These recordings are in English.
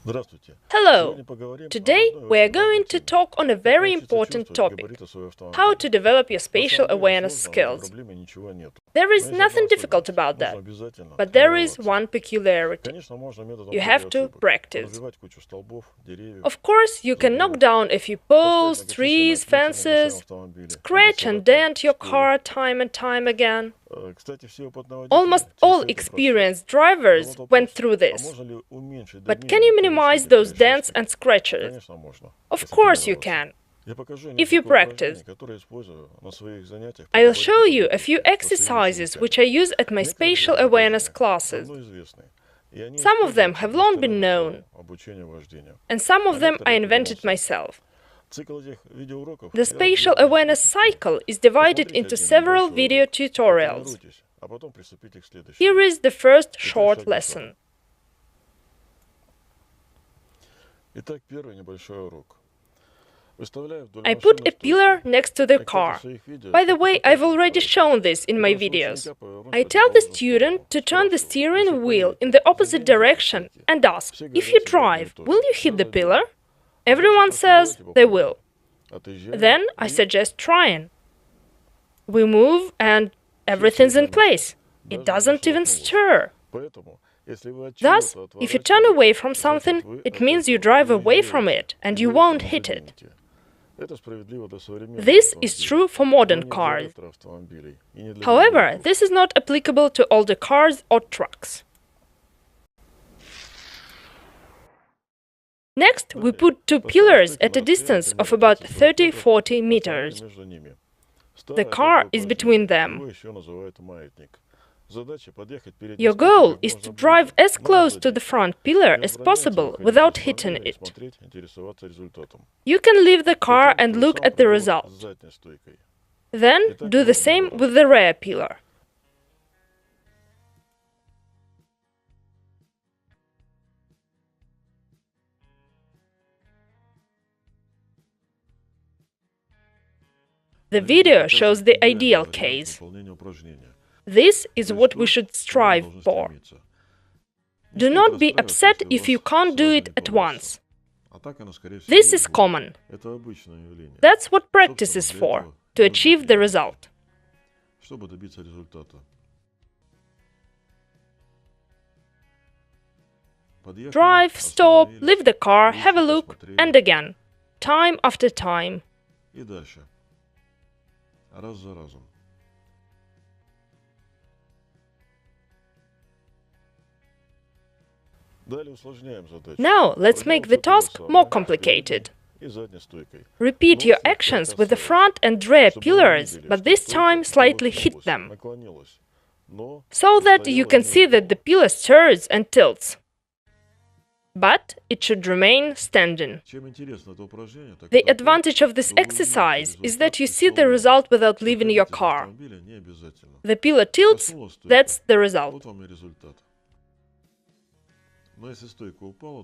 Hello! Today we are going to talk on a very important topic: how to develop your spatial awareness skills. There is nothing difficult about that, but there is one peculiarity. You have to practice. Of course, you can knock down a few poles, trees, fences, scratch and dent your car time and time again. Almost all experienced drivers went through this. But can you minimize those dents and scratches? Of course you can, if you practice. I'll show you a few exercises which I use at my spatial awareness classes. Some of them have long been known, and some of them I invented myself. The spatial awareness cycle is divided into several video tutorials. Here is the first short lesson. I put a pillar next to the car. By the way, I've already shown this in my videos. I tell the student to turn the steering wheel in the opposite direction and ask, if you drive, will you hit the pillar? Everyone says they will. Then I suggest trying. We move and everything's in place. It doesn't even stir. Thus, if you turn away from something, it means you drive away from it and you won't hit it. This is true for modern cars. However, this is not applicable to older cars or trucks. Next, we put two pillars at a distance of about 30–40 meters. The car is between them. Your goal is to drive as close to the front pillar as possible without hitting it. You can leave the car and look at the result. Then do the same with the rear pillar. The video shows the ideal case. This is what we should strive for. Do not be upset if you can't do it at once. This is common. That's what practice is for, to achieve the result. Drive, stop, leave the car, have a look, and again, time after time. Now, let's make the task more complicated. Repeat your actions with the front and rear pillars, but this time slightly hit them, so that you can see that the pillar stirs and tilts. But it should remain standing. The advantage of this exercise is that you see the result without leaving your car. The pillar tilts, that's the result.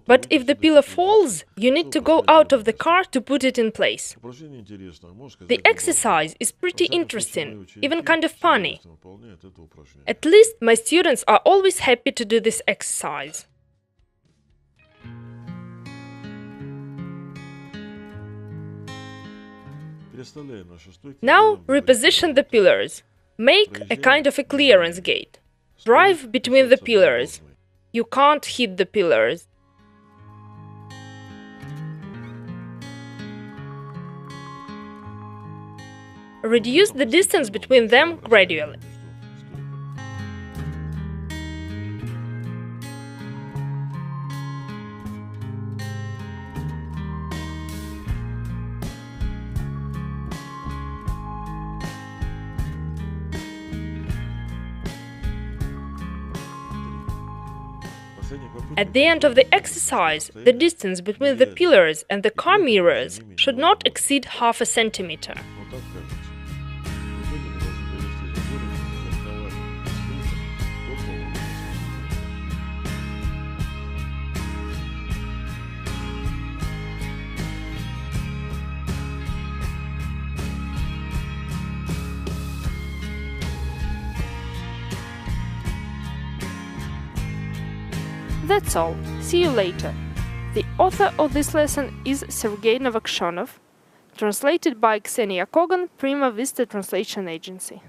But if the pillar falls, you need to go out of the car to put it in place. The exercise is pretty interesting, even kind of funny. At least my students are always happy to do this exercise. Now reposition the pillars. Make a kind of a clearance gate. Drive between the pillars. You can't hit the pillars. Reduce the distance between them gradually. At the end of the exercise, the distance between the pillars and the car mirrors should not exceed half a centimeter. That's all. See you later. The author of this lesson is Sergei Novokshonov, translated by Ksenia Kogan, Prima Vista Translation Agency.